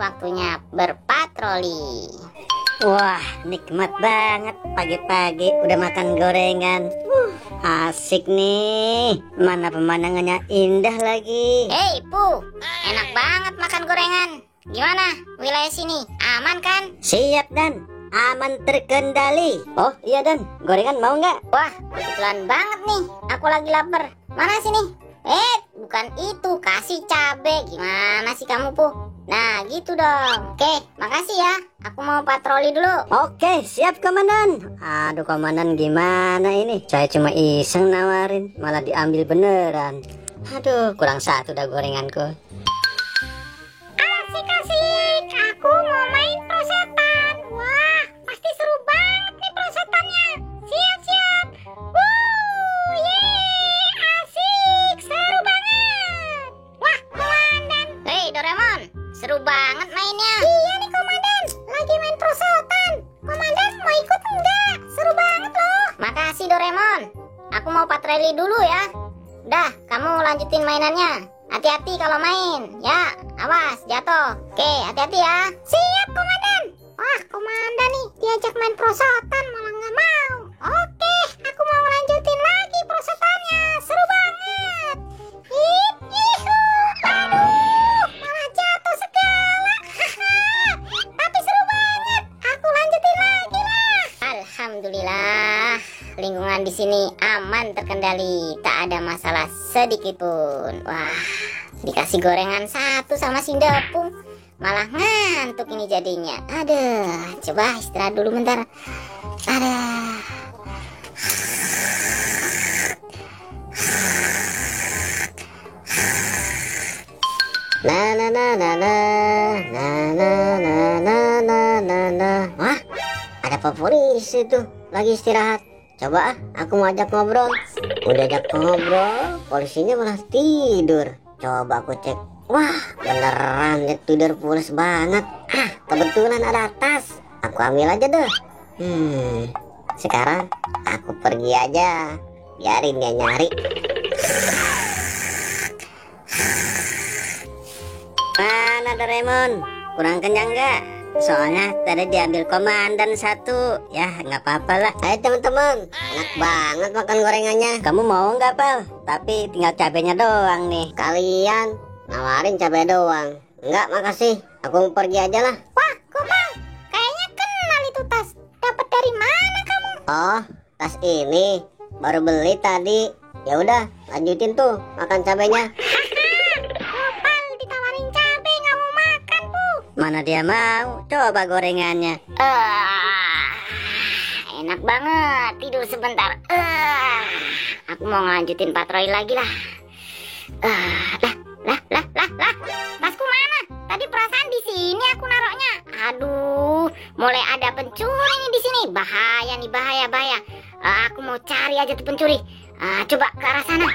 waktunya berpatroli. Wah, nikmat banget pagi-pagi udah makan gorengan. Asik nih. Mana pemandangannya indah lagi. Hei, Pu, enak banget makan gorengan. Gimana wilayah sini? Aman kan? Siap Dan, aman terkendali. Oh iya Dan, gorengan mau nggak? Wah, kebetulan banget nih. Aku lagi lapar. Mana sini? Bukan itu, kasih cabe. Gimana sih kamu, Pu? Nah, gitu dong. Oke, makasih ya. Aku mau patroli dulu. Oke, siap Komandan. Aduh Komandan, gimana ini? Saya cuma iseng nawarin, malah diambil beneran. Aduh, kurang satu dah gorenganku. Asik-asik, aku mau main prosetan. Wah, pasti seru banget nih prosetannya. Siap-siap. Yeay, asik, seru banget. Wah, komandan. Hei, Doraemon, seru banget mainnya. Iya nih, komandan, lagi main prosetan. Komandan mau ikut enggak? Seru banget loh. Makasih, Doraemon. Aku mau patroli dulu ya. Udah, kamu lanjutin mainannya. Hati-hati kalau main, ya. Awas, jatuh. Oke, hati-hati ya. Siap, komandan. Wah, komandan nih diajak main prosotan malah nggak mau. Oke, aku mau lanjutin lagi prosotannya. Seru banget. Aduh, malah jatuh segala. Tapi seru banget. Aku lanjutin lagi lah. Alhamdulillah, lingkungan di sini aman terkendali, tak ada masalah sedikit pun. Wah, dikasih gorengan satu sama si Depung, malah ngantuk ini jadinya. Aduh, coba istirahat dulu bentar. Aduh. Wah, ada Pak Polisi tuh lagi istirahat. Coba aku mau ajak ngobrol. Udah ajak ngobrol, polisinya malah tidur. Coba aku cek. Wah, beneran dia tidur pulas banget. Kebetulan ada tas. Aku ambil aja deh. Sekarang aku pergi aja. Biarin dia nyari. Mana Doraemon? Kurang kenyang nggak? Soalnya tadi diambil komandan satu. Ya nggak apa-apa lah. Ayo teman-teman, enak banget makan gorengannya. Kamu mau nggak Pal? Tapi tinggal cabenya doang nih. Kalian nawarin cabai doang. Enggak, makasih. Aku mau pergi aja lah. Wah, Gopal, kayaknya kenal itu tas. Dapat dari mana kamu? Oh, tas ini baru beli tadi. Ya udah, lanjutin tuh makan cabenya. Gopal ditawarin cabe nggak mau makan, Bu. Mana dia mau? Coba gorengannya. Enak banget, tidur sebentar. Aku mau ngelanjutin patroli lagi lah. Lah, tasku mana? Tadi perasaan di sini aku naroknya. Aduh, mulai ada pencuri nih di sini. Bahaya nih, bahaya. Aku mau cari aja tuh pencuri. Coba ke arah sana.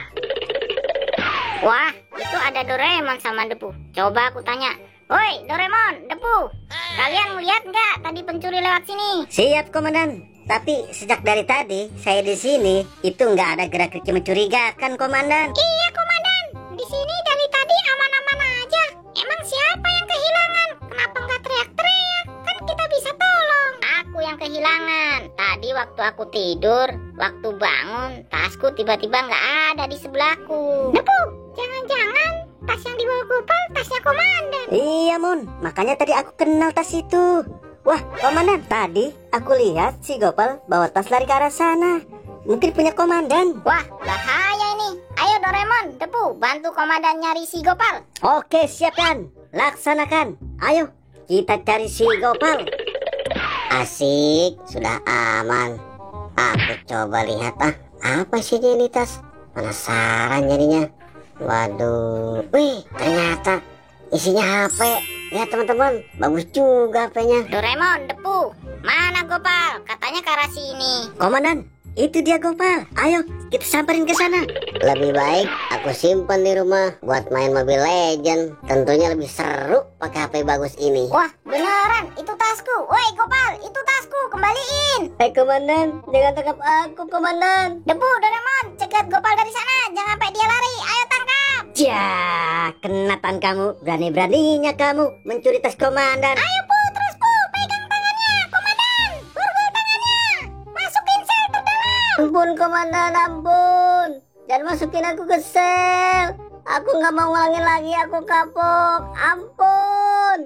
Wah, itu ada Doraemon sama Depu. Coba aku tanya. Woi, Doraemon, Depu, kalian melihat nggak tadi pencuri lewat sini? Siap komandan. Tapi sejak dari tadi saya di sini itu nggak ada gerak-gerik mencurigakan komandan. Iya komandan, di sini dari tadi aman-aman aja. Emang siapa yang kehilangan? Kenapa nggak teriak-teriak? Kan kita bisa tolong. Aku yang kehilangan. Tadi waktu aku tidur, waktu bangun, tasku tiba-tiba nggak ada di sebelahku. Depu, jangan-jangan tas yang dibawa Gopal tasnya komandan. Iya Mun, makanya tadi aku kenal tas itu. Wah komandan, tadi aku lihat si Gopal bawa tas lari ke arah sana. Mungkin punya komandan. Wah, bahaya ini. Ayo Doraemon, Depu, bantu komandan nyari si Gopal. Oke siap kan, laksanakan. Ayo kita cari si Gopal. Asik, sudah aman. Aku coba lihat apa sih ini tas. Penasaran jadinya. Waduh, wih ternyata isinya HP. Lihat teman-teman, bagus juga HP-nya. Doraemon, Depu, mana Gopal? Katanya ke arah sini. Komandan, itu dia Gopal. Ayo kita samperin ke sana. Lebih baik aku simpan di rumah buat main Mobile Legend. Tentunya lebih seru pakai HP bagus ini. Wah, beneran, itu tasku. Woi Gopal, itu tasku, kembaliin. Hei komandan, jangan tangkap aku komandan. Depu, Doraemon, cegat Gopal dari sana. Jangan sampai dia lari. Ayo tangkap. Ya, kena Kapan kamu berani-beraninya kamu mencuri tas komandan? Ayo Bu, terus Bu, pegang tangannya, komandan. Borgol tangannya, masukin sel terdalam. Ampun komandan, ampun. Jangan masukin aku ke sel. Aku nggak mau ngulangin lagi, aku kapok. Ampun.